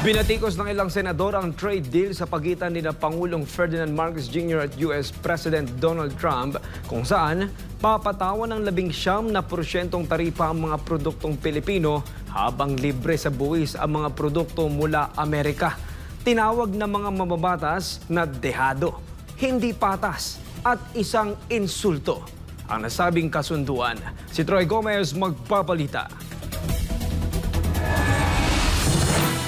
Binatikos ng ilang senador ang trade deal sa pagitan ni Pangulong Ferdinand Marcos Jr. at US President Donald Trump kung saan papatawan ng 19% taripa ang mga produktong Pilipino habang libre sa buwis ang mga produkto mula Amerika. Tinawag ng mga mababatas na dehado, hindi patas at isang insulto ang nasabing kasunduan. Si Troy Gomez magpapalita.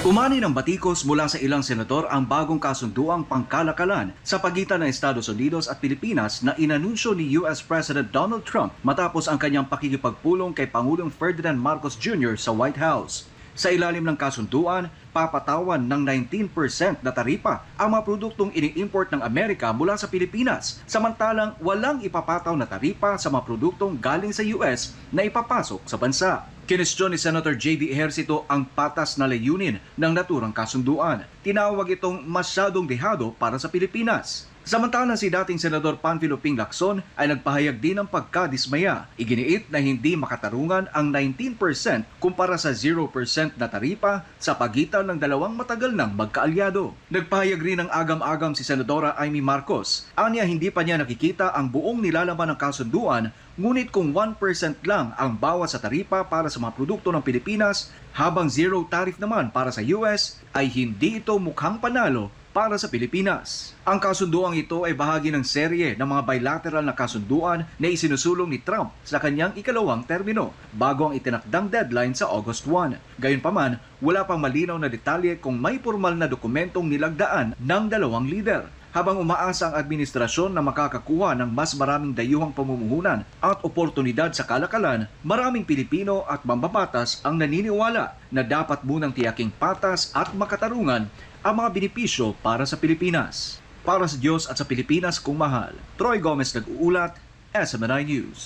Umani ng batikos mula sa ilang senador ang bagong kasunduang pangkalakalan sa pagitan ng Estados Unidos at Pilipinas na inanunsyo ni US President Donald Trump matapos ang kanyang pakikipagpulong kay Pangulong Ferdinand Marcos Jr. sa White House. Sa ilalim ng kasunduan, papatawan ng 19% na taripa ang mga produktong ini-import ng Amerika mula sa Pilipinas, samantalang walang ipapataw na taripa sa mga produktong galing sa US na ipapasok sa bansa. Kinestyon ni Senator J.B. Ejercito ang patas na layunin ng naturang kasunduan. Tinawag itong masyadong dehado para sa Pilipinas. Samantalang si dating Senador Panfilo Ping Lacson ay nagpahayag din ng pagkadismaya. Iginiit na hindi makatarungan ang 19% kumpara sa 0% na taripa sa pagitan ng dalawang matagal nang magkaalyado. Nagpahayag rin ng agam-agam si Senadora Amy Marcos. Anya hindi pa niya nakikita ang buong nilalaman ng kasunduan, ngunit kung 1% lang ang bawas sa taripa para sa mga produkto ng Pilipinas, habang zero tariff naman para sa US, ay hindi ito mukhang panalo para sa Pilipinas. Ang kasunduang ito ay bahagi ng serye ng mga bilateral na kasunduan na isinusulong ni Trump sa kanyang ikalawang termino bago ang itinakdang deadline sa August 1. Gayunpaman, wala pang malinaw na detalye kung may formal na dokumentong nilagdaan ng dalawang lider. Habang umaasa ang administrasyon na makakakuha ng mas maraming dayuhang pamumuhunan at oportunidad sa kalakalan, maraming Pilipino at mambabatas ang naniniwala na dapat munang tiyaking patas at makatarungan ang mga benepisyo para sa Pilipinas. Para sa Diyos at sa Pilipinas kung mahal, Troy Gomez nag-uulat, SMNI News.